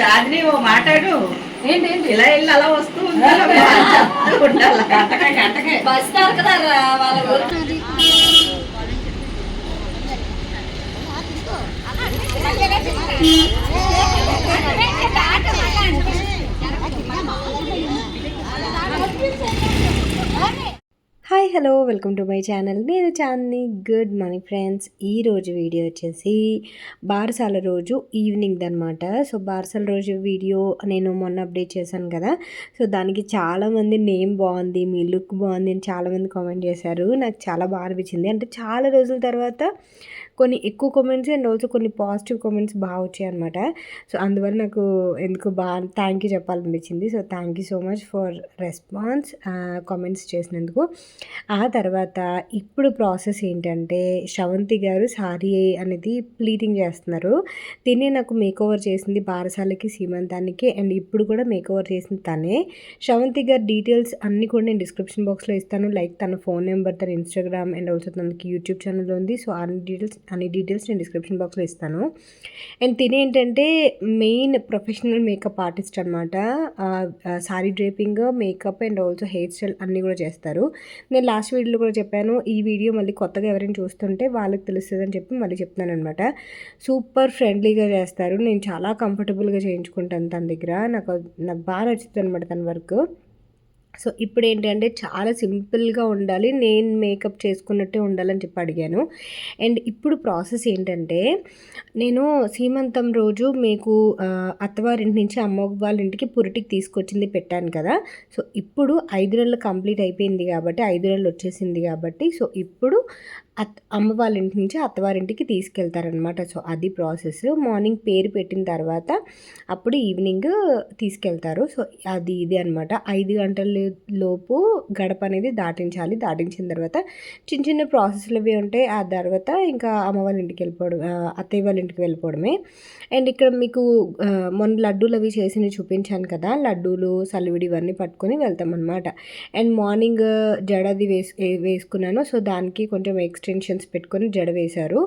చాందిని ఓ మాట్లాడు. ఏంటి ఇలా వెళ్ళి అలా వస్తూ ఉండాలి. వస్తారు కదా వాళ్ళ ఊరు. Hi hello welcome to my channel. నేను చాందిని. Good morning friends. ఈరోజు వీడియో వచ్చేసి బారసాల రోజు ఈవినింగ్ అనమాట. సో బారసాల రోజు వీడియో నేను మొన్న అప్డేట్ చేశాను కదా. సో దానికి చాలామంది నేమ్ బాగుంది, మీ లుక్ బాగుంది అని చాలామంది కామెంట్ చేశారు. నాకు చాలా బాగా అనిపించింది. అంటే చాలా రోజుల తర్వాత కొన్ని ఎక్కువ కామెంట్స్ అండ్ ఆల్సో కొన్ని పాజిటివ్ కామెంట్స్ బాగా వచ్చాయి అనమాట. సో అందువల్ల నాకు ఎందుకు బాగా థ్యాంక్ యూ చెప్పాలనిపించింది. So thank you so much for response comments చేసినందుకు. ఆ తర్వాత ఇప్పుడు ప్రాసెస్ ఏంటంటే శ్రవంతి గారు సారీ అనేది ప్లీటింగ్ చేస్తున్నారు. తినే నాకు మేకోవర్ చేసింది బారసాలకి, సీమంతానికి, అండ్ ఇప్పుడు కూడా మేకోవర్ చేసింది తనే. శ్రవంతి గారి డీటెయిల్స్ అన్నీ కూడా నేను డిస్క్రిప్షన్ బాక్స్లో ఇస్తాను. లైక్ తన ఫోన్ నెంబర్, తన ఇన్స్టాగ్రామ్ అండ్ ఆల్సో తనకి యూట్యూబ్ ఛానల్ ఉంది. సో అన్ని డీటెయిల్స్ నేను డిస్క్రిప్షన్ బాక్స్లో ఇస్తాను. అండ్ తినే ఏంటంటే మెయిన్ ప్రొఫెషనల్ మేకప్ ఆర్టిస్ట్ అనమాట. Sorry draping, makeup and also hair style అన్నీ కూడా చేస్తారు. నేను లాస్ట్ వీడియోలో కూడా చెప్పాను. ఈ వీడియో మళ్ళీ కొత్తగా ఎవరైనా చూస్తుంటే వాళ్ళకి తెలుస్తుంది అని చెప్పి మళ్ళీ చెప్తున్నాను అనమాట. సూపర్ ఫ్రెండ్లీగా చేస్తారు. నేను చాలా కంఫర్టబుల్గా చేయించుకుంటాను తన దగ్గర. నాకు బాగా నచ్చుతుంది అనమాట తన వర్క్. సో ఇప్పుడు ఏంటంటే చాలా సింపుల్గా ఉండాలి, నేను మేకప్ చేసుకున్నట్టే ఉండాలని చెప్పి అడిగాను. అండ్ ఇప్పుడు ప్రాసెస్ ఏంటంటే నేను సీమంతం రోజు మీకు అత్తవారింటి నుంచి అమ్మ వాళ్ళ ఇంటికి పురిటికి తీసుకొచ్చింది పెట్టాను కదా. సో ఇప్పుడు 5 నెలలు కంప్లీట్ అయిపోయింది కాబట్టి, 5 నెలలు వచ్చేసింది కాబట్టి, సో ఇప్పుడు అమ్మ వాళ్ళ ఇంటి నుంచి అత్తవారింటికి తీసుకెళ్తారనమాట. సో అది ప్రాసెస్. మార్నింగ్ పేరు పెట్టిన తర్వాత అప్పుడు ఈవినింగ్ తీసుకెళ్తారు. సో అది ఇది అనమాట. 5 గంటల లోపు గడప అనేది దాటించాలి. దాటించిన తర్వాత చిన్న చిన్న ప్రాసెస్లు అవి ఉంటాయి. ఆ తర్వాత ఇంకా అమ్మ వాళ్ళ ఇంటికి వెళ్ళిపోవడం, అత్తయ్య వాళ్ళ ఇంటికి వెళ్ళిపోవడమే. అండ్ ఇక్కడ మీకు మొన్న లడ్డూలు అవి చేసి చూపించాను కదా. లడ్డూలు, సలివిడి ఇవన్నీ పట్టుకొని వెళ్తామన్నమాట. అండ్ మార్నింగ్ జడది వేసుకున్నాను. సో దానికి కొంచెం ఎక్స్టెన్షన్స్ పెట్టుకొని జడ వేశారు.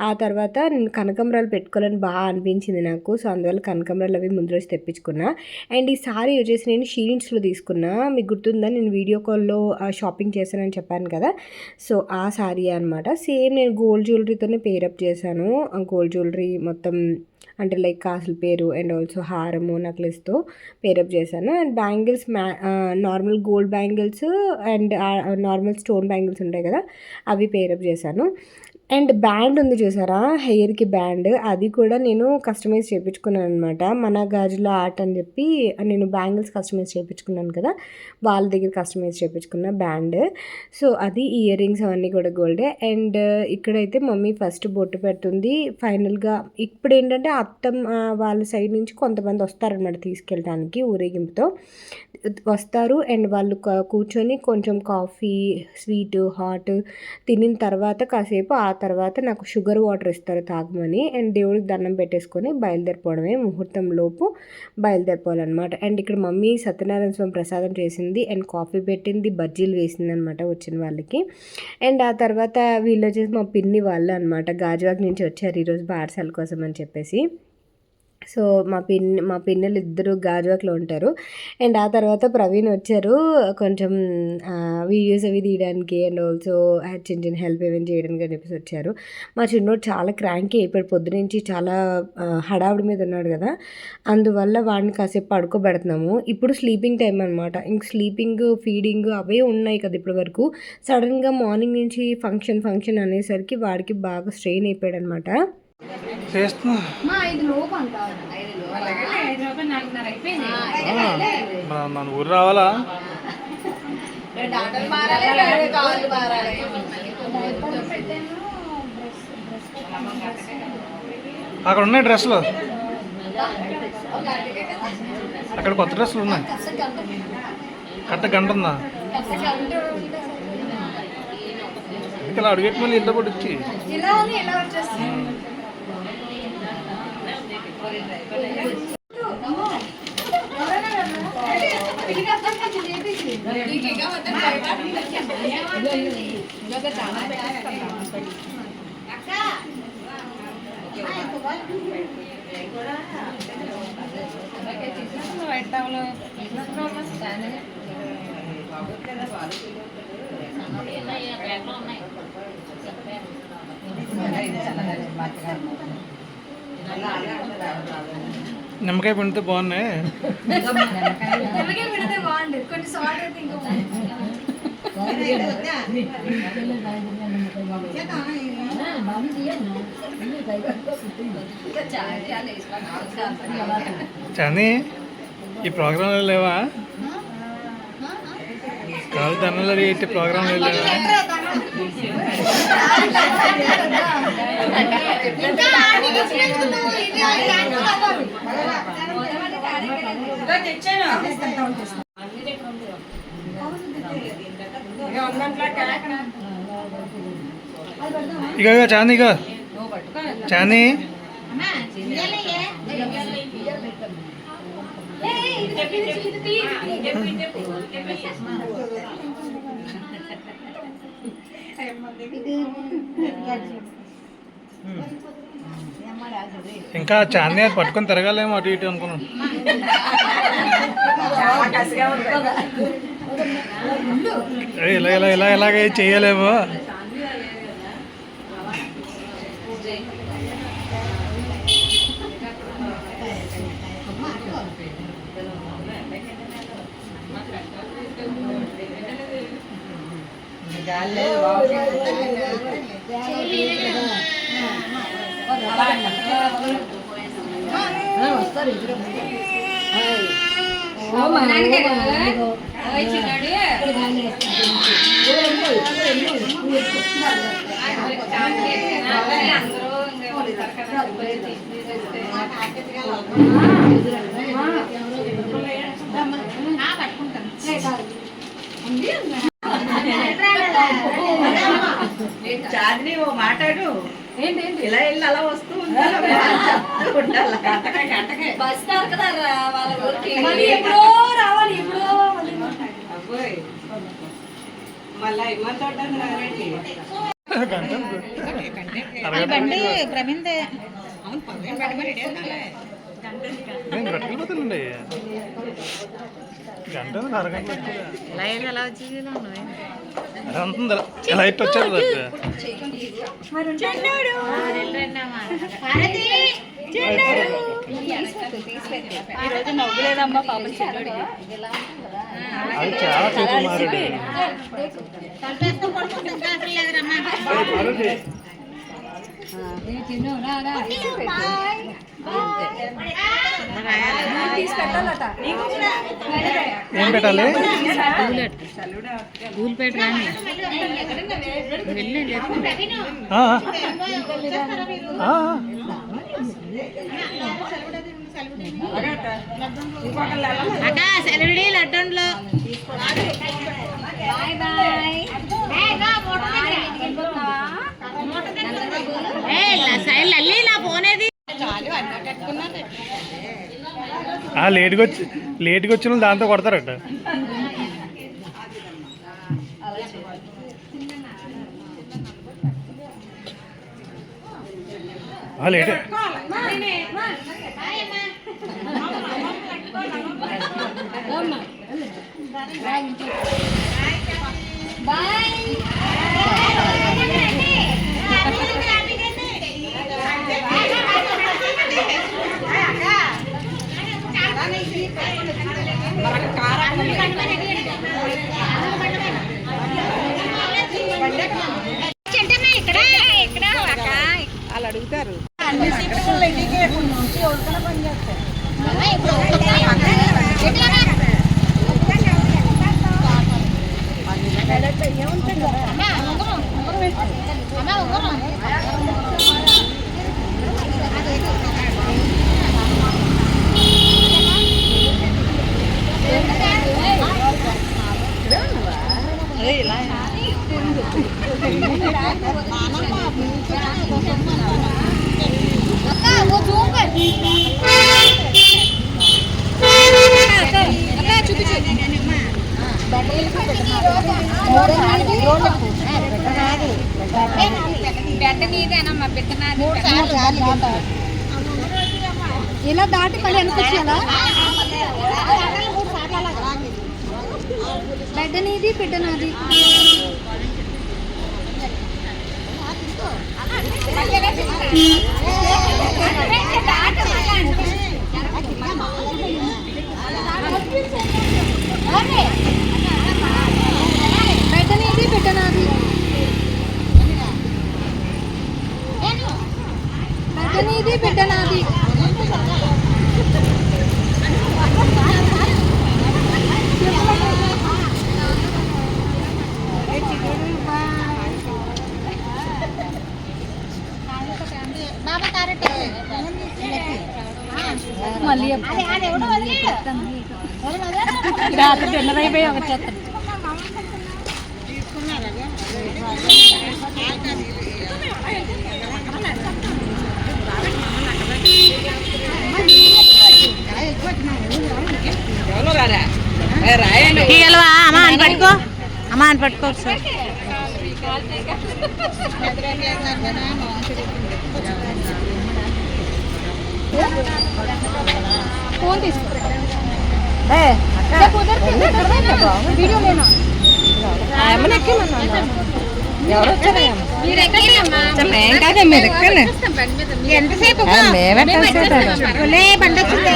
ఆ తర్వాత నేను కనకంబరాలు పెట్టుకోవాలని బాగా అనిపించింది నాకు. సో అందువల్ల కనకంబరాలు అవి ముందు రోజు తెప్పించుకున్నా. అండ్ ఈ సారీ వచ్చేసి నేను షీరిన్స్లో తీసుకున్నా. మీకు గుర్తుందా, నేను వీడియో కాల్లో షాపింగ్ చేశానని చెప్పాను కదా. సో ఆ సారీ అనమాట. సేమ్ నేను గోల్డ్ జ్యువెలరీతోనే పేరప్ చేశాను. గోల్డ్ జ్యువెలరీ మొత్తం అంటే లైక్ కాసుల పేరు అండ్ ఆల్సో హారము, నెక్లెస్తో పేరప్ చేశాను. And bangles normal gold bangles and normal stone bangles ఉంటాయి కదా, అవి పేరప్ చేశాను. అండ్ బ్యాండ్ ఉంది చూసారా, హెయిర్కి బ్యాండ్, అది కూడా నేను కస్టమైజ్ చేయించుకున్నాను అనమాట. మన గాజుల ఆర్ట్ అని చెప్పి నేను బ్యాంగిల్స్ కస్టమైజ్ చేయించుకున్నాను కదా, వాళ్ళ దగ్గర కస్టమైజ్ చేయించుకున్న బ్యాండ్. సో అది ఇయర్ రింగ్స్ అవన్నీ కూడా గోల్డే. అండ్ ఇక్కడైతే మమ్మీ ఫస్ట్ బొట్టు పెడుతుంది. ఫైనల్గా ఇప్పుడు ఏంటంటే వాళ్ళ సైడ్ నుంచి కొంతమంది వస్తారనమాట తీసుకెళ్ళడానికి, ఊరేగింపుతో వస్తారు. అండ్ వాళ్ళు కూర్చొని కొంచెం కాఫీ, స్వీట్, హాట్ తినిన తర్వాత కాసేపు ఆ తర్వాత నాకు షుగర్ వాటర్ ఇస్తారు తాగమని. అండ్ దేవుడికి దండం పెట్టేసుకొని బయలుదేరిపోవడమే, ముహూర్తం లోపు బయలుదేరిపోవాలన్నమాట. అండ్ ఇక్కడ మమ్మీ సత్యనారాయణ స్వామి ప్రసాదం చేసింది అండ్ కాఫీ పెట్టింది, బజ్జీలు వేసింది అనమాట వచ్చిన వాళ్ళకి. అండ్ ఆ తర్వాత వీళ్ళు వచ్చేసి మా పిన్ని వాళ్ళు అనమాట, గాజువాక నుంచి వచ్చారు ఈరోజు బారసాల కోసం అని చెప్పేసి. సో మా పిన్నలు ఇద్దరు గాజువాకలో ఉంటారు. అండ్ ఆ తర్వాత ప్రవీణ్ వచ్చారు కొంచెం వీడియోస్ అవి తీయడానికి అండ్ ఆల్సో చిన్న చిన్న హెల్ప్ ఏమైనా చేయడానికి అని చెప్పేసి వచ్చారు. మా చిన్నోడు చాలా క్రాంకీ అయిపోయాడు, పొద్దు నుంచి చాలా హడావుడి మీద ఉన్నాడు కదా, అందువల్ల వాడిని కాసేపు పడుకోబెడుతున్నాము. ఇప్పుడు స్లీపింగ్ టైం అనమాట. ఇంక స్లీపింగ్, ఫీడింగ్ అవే ఉన్నాయి కదా ఇప్పటి వరకు. సడన్గా మార్నింగ్ నుంచి ఫంక్షన్ అనేసరికి వాడికి బాగా స్ట్రెయిన్ అయిపోయాడు అనమాట. మన ఊరు రావాలా? అక్కడ ఉన్నాయి డ్రెస్సులు, అక్కడ కొత్త డ్రెస్సులు ఉన్నాయి. కరెక్ట్ గంట ఉందా? ఇక్కడ అడుగెట్టి మళ్ళీ ఇంట్లో కూడా వచ్చి నిమ్మకాయ పిండితే బాగున్నాయి. బాగుండేది కొన్ని సాల్ట్ అయితే ఇంకా చాంది ఈ ప్రోగ్రాంలు లేవా? కాలు దండలు అడిగే ప్రోగ్రాంలు లేవా? ఇక చాంది ఇక చాంది ఇంకా చాంది అది పట్టుకొని తిరగాలేమో అటు ఇటు అనుకున్నాను. ఇలా ఇలా ఇలా ఇలాగే చేయలేమో. చాందిని ఓ మాట్లాడు. ఏంటి ఇలా వెళ్ళి అలా వస్తూ బస్ కదా వాళ్ళ ఊరికి ఎప్పుడో రావాలి ఎప్పుడో మళ్ళా ఇమ్మ చూడడానికి రావేంటి? ప్రవీణ్ గంటలు గంట అరగంట ఎలా ఇట్టు వచ్చారు. ఈరోజు నవ్వులేదమ్మా పాపం చెల్లుడు. అది చాలా చేతులు మారాడు. ఏం పెట్టాలి? లడ్డంలో లేట్గా వచ్చిన దాంతో కొడతారట. లేట్ వాళ్ళు అడుగుతారు. పెట్ట నీదేనమ్మా పెట్టినది ఇలా దాటి మళ్ళీ వెనక్కి వచ్చేయాలా బెడ్ అనేది పెట్టనది బెడ్ అనేది పెట్టనది బెడ్ అనేది పెట్టనది మళ్ళీ రాత్రి తిన్నదైపోయి ఒక చెత్త అమ్మా అని పట్టుకో అమ్మా అని పట్టుకో సార్ ఫోన్ తీసుకో వీడియో లేనా ఎవరు వచ్చారు ఎంతసేపు బండి వచ్చింది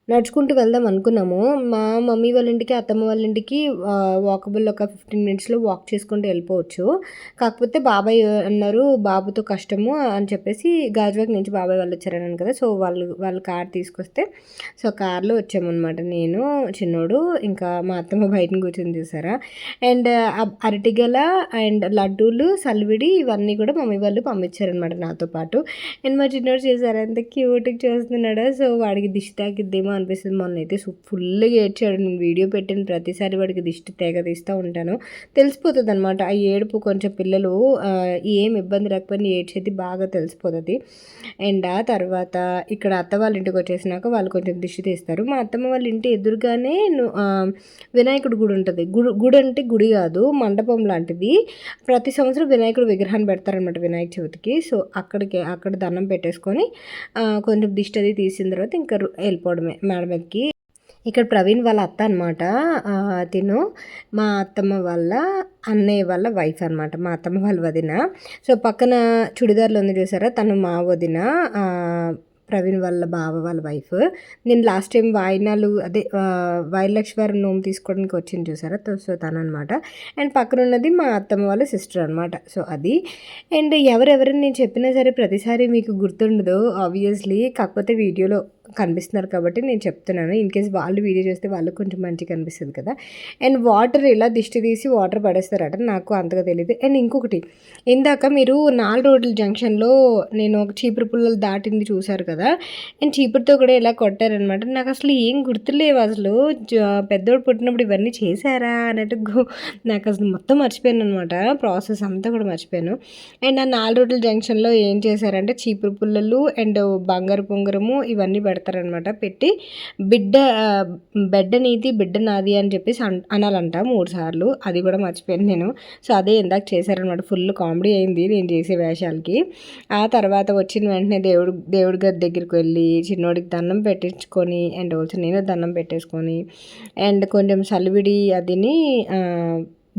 నడుచుకుంటూ వెళ్దాం అనుకున్నాము. మా మమ్మీ వాళ్ళ ఇంటికి, అత్తమ్మ వాళ్ళ ఇంటికి వాకబుల్ ఒక 15 మినిట్స్లో వాక్ చేసుకుంటూ వెళ్ళిపోవచ్చు. కాకపోతే బాబాయ్ అన్నారు బాబుతో కష్టము అని చెప్పేసి గాజువాక నుంచి బాబాయ్ వాళ్ళు వచ్చారన్నాను కదా, సో వాళ్ళు కార్ తీసుకొస్తే సో కార్లో వచ్చామన్నమాట. నేను, చిన్నోడు, ఇంకా మా అత్తమ్మ బయటని కూర్చొని చూసారా. అండ్ అరటిగల అండ్ లడ్డూలు, సల్విడి ఇవన్నీ కూడా మమ్మీ వాళ్ళు పంపించారనమాట నాతో పాటు. అండ్ మా చిన్నోడు చేశారు, ఎంత క్యూట్గా చూస్తున్నాడు. సో వాడికి దిష్టి తాకిద్దేమో అనిపిస్తుంది. మొన్న అయితే ఫుల్గా ఏడ్చాడు. నేను వీడియో పెట్టిన ప్రతిసారి వాడికి దిష్టి తెగ తీస్తూ ఉంటాను, తెలిసిపోతుంది అనమాట. ఆ ఏడుపు కొంచెం పిల్లలు ఏం ఇబ్బంది రాకపోయినా ఏడ్చేది బాగా తెలిసిపోతుంది. అండ్ ఆ తర్వాత ఇక్కడ అత్త వాళ్ళ ఇంటికి వచ్చేసినాక వాళ్ళు కొంచెం దిష్టి తీస్తారు. మా అత్తమ్మ వాళ్ళ ఇంటి ఎదురుగానే వినాయకుడి గుడి ఉంటుంది. గుడి అంటే గుడి కాదు, మండపం లాంటిది. ప్రతి సంవత్సరం వినాయకుడు విగ్రహాన్ని పెడతారనమాట వినాయక చవితికి. సో అక్కడ దండం పెట్టేసుకొని కొంచెం దిష్టి అది తీసిన తర్వాత ఇంకా వెళ్ళిపోవడమే మేడ మీదకి. ఇక్కడ ప్రవీణ్ వాళ్ళ అత్త అనమాట. తిను మా అత్తమ్మ వాళ్ళ అన్నయ్య వాళ్ళ వైఫ్ అనమాట, మా అత్తమ్మ వాళ్ళ వదిన. సో పక్కన చుడిదార్లు ఉంది చూసారా, తను మా వదిన, ప్రవీణ్ వాళ్ళ బావ వాళ్ళ వైఫ్. నేను లాస్ట్ టైం వాయినాలు అదే వైలక్ష్మీవారం నోము తీసుకోవడానికి వచ్చింది చూసారా, సో తను అనమాట. అండ్ పక్కన ఉన్నది మా అత్తమ్మ వాళ్ళ సిస్టర్ అనమాట. సో అది. అండ్ ఎవరెవరిని నేను చెప్పినా సరే ప్రతిసారి మీకు గుర్తుండదు ఆబ్వియస్లీ, కాకపోతే వీడియోలో కనిపిస్తున్నారు కాబట్టి నేను చెప్తున్నాను. ఇన్ కేస్ వాళ్ళు వీడియో చేస్తే వాళ్ళకి కొంచెం మంచిగా కనిపిస్తుంది కదా. అండ్ వాటర్ ఇలా దిష్టి తీసి వాటర్ పడేస్తారట, నాకు అంతగా తెలియదు. అండ్ ఇంకొకటి, ఇందాక మీరు 4 రోడ్ల జంక్షన్లో నేను ఒక చీపురు పుల్లలు దాటింది చూసారు కదా, అండ్ చీపురుతో కూడా ఇలా కొట్టారనమాట. నాకు అసలు ఏం గుర్తులేవు అసలు. పెద్దోడు పుట్టినప్పుడు ఇవన్నీ చేశారా అన్నట్టు నాకు అసలు మొత్తం మర్చిపోయాను అనమాట, ప్రాసెస్ అంతా కూడా మర్చిపోయాను. అండ్ ఆ 4 రోడ్ల జంక్షన్లో ఏం చేశారంటే చీపురు పుల్లలు అండ్ బంగారు పొంగరము ఇవన్నీ పెడతారనమాట. పెట్టి బెడ్ నీది బిడ్డ నాది అని చెప్పేసి అనాలంట 3 సార్లు. అది కూడా మర్చిపోయాను నేను. సో అదే ఇందాక చేశారనమాట. ఫుల్ కామెడీ అయింది నేను చేసే వేషాలకి. ఆ తర్వాత వచ్చిన వెంటనే దేవుడి గది దగ్గరికి వెళ్ళి చిన్నోడికి దండం పెట్టించుకొని అండ్ ఆల్సో నేను దండం పెట్టేసుకొని అండ్ కొంచెం సలివిడి అదిని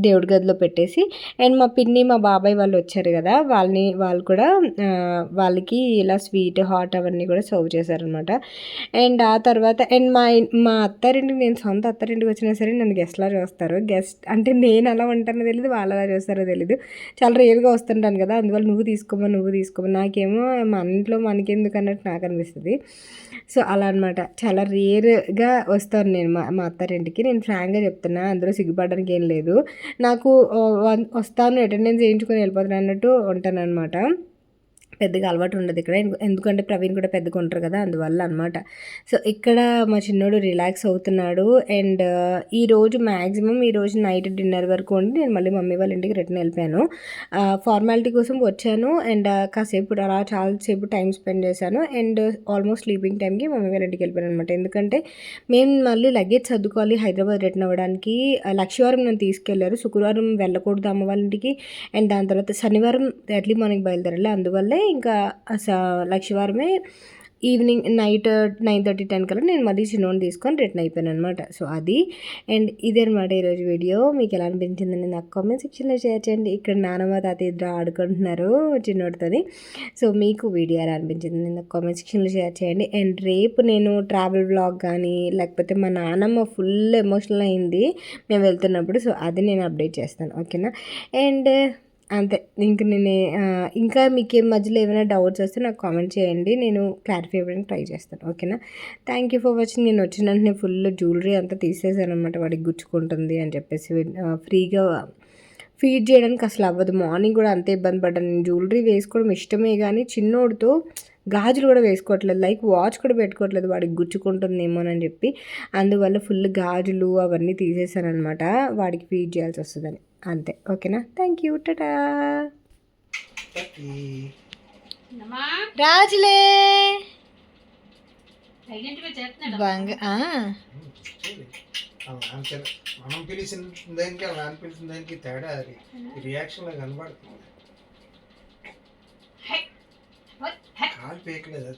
దేవుడి గదిలో పెట్టేసి అండ్ మా పిన్ని మా బాబాయ్ వాళ్ళు వచ్చారు కదా, వాళ్ళు కూడా వాళ్ళకి ఇలా స్వీట్ హాట్ అవన్నీ కూడా సర్వ్ చేశారనమాట. అండ్ ఆ తర్వాత అండ్ మా అత్తారింటికి, నేను సొంత అత్తారింటికి వచ్చినా సరే నన్ను గెస్ట్లా చూస్తారు. గెస్ట్ అంటే నేను అలా ఉంటానో తెలియదు, వాళ్ళు అలా చూస్తారో తెలీదు. చాలా రేరుగా వస్తుంటాను కదా, అందువల్ల నువ్వు తీసుకోమా నాకేమో మన ఇంట్లో మనకెందుకు అన్నట్టు నాకు అనిపిస్తుంది. సో అలా అనమాట, చాలా రేర్గా వస్తాను నేను మా అత్తారింటికి. నేను ఫ్రాంక్గా చెప్తున్నా, అందులో సిగ్గుపడడానికి ఏం లేదు. నాకు వస్తాను అటెండెన్స్ వేయించుకొని వెళ్ళిపోతాను అన్నట్టు ఉంటాను అనమాట. పెద్దగా అలవాటు ఉండదు ఇక్కడ, ఎందుకంటే ప్రవీణ్ కూడా పెద్దగా ఉంటారు కదా, అందువల్ల అనమాట. సో ఇక్కడ మా చిన్నోడు రిలాక్స్ అవుతున్నాడు. అండ్ ఈరోజు మ్యాక్సిమం ఈరోజు నైట్ డిన్నర్ వరకు ఉండి నేను మళ్ళీ మమ్మీ వాళ్ళ ఇంటికి రిటర్న్ వెళ్ళిపోయాను. ఫార్మాలిటీ కోసం వచ్చాను అండ్ కాసేపు అలా చాలాసేపు టైం స్పెండ్ చేశాను. అండ్ ఆల్మోస్ట్ స్లీపింగ్ టైంకి మమ్మీ వాళ్ళ ఇంటికి వెళ్ళిపోయాను అనమాట. ఎందుకంటే మేము మళ్ళీ లగేజ్ సర్దుకోవాలి హైదరాబాద్ రిటర్న్ అవ్వడానికి. లక్షవారం నన్ను తీసుకెళ్లారు, శుక్రవారం వెళ్ళకూడదు అమ్మ వాళ్ళ ఇంటికి. అండ్ దాని తర్వాత శనివారం ఎర్లీ మార్నింగ్ బయలుదేరాలి, అందువల్లే ఇంకా లక్షవారమే ఈవినింగ్ నైట్ 9:30, 10 కల్లా నేను మళ్ళీ చిన్నోని తీసుకొని రిటర్న్ అయిపోయాను అనమాట. సో అది అండ్ ఇదే అనమాట ఈరోజు వీడియో. మీకు ఎలా అనిపించిందని నాకు కామెంట్ సెక్షన్లో షేర్ చేయండి. ఇక్కడ నానమ్మ తాతయ్య ఇద్దరు ఆడుకుంటున్నారు చిన్నోడితోని. సో మీకు వీడియో ఎలా అనిపించిందని నాకు కామెంట్ సెక్షన్లో షేర్ చేయండి. అండ్ రేపు నేను ట్రావెల్ వ్లాగ్ కానీ లేకపోతే మా నానమ్మ ఫుల్ ఎమోషనల్ అయింది మేము వెళ్తున్నప్పుడు, సో అది నేను అప్డేట్ చేస్తాను, ఓకేనా. అండ్ అంతే, ఇంకా మీకు మధ్యలో ఏమైనా డౌట్స్ వస్తే నాకు కామెంట్ చేయండి, నేను క్లారిఫై ఇవ్వడానికి ట్రై చేస్తాను, ఓకేనా. Thank you for watching. నేను వచ్చిన వెంటనే ఫుల్ జ్యువెలరీ అంతా తీసేసాను అనమాట, వాడికి గుచ్చుకుంటుంది అని చెప్పేసి. ఫ్రీగా ఫీడ్ చేయడానికి అసలు అవ్వదు. మార్నింగ్ కూడా అంతే ఇబ్బంది పడ్డాను. నేను జ్యువెలరీ వేసుకోవడం ఇష్టమే కానీ చిన్నోడితో గాజులు కూడా వేసుకోవట్లేదు, లైక్ వాచ్ కూడా పెట్టుకోవట్లేదు, వాడికి గుచ్చుకుంటుందేమోనని చెప్పి. అందువల్ల ఫుల్ గాజులు అవన్నీ తీసేసాను అనమాట, వాడికి ఫీడ్ చేయాల్సి వస్తుందని. అంతే, ఓకేనా. Thank you, Tata. రాజులే మనం పిలిచిన దానికి అలా అనిపించిన దానికి తేడా అది రియాక్షన్ లో కనబడుతుంది. కాలు పేకలేదు.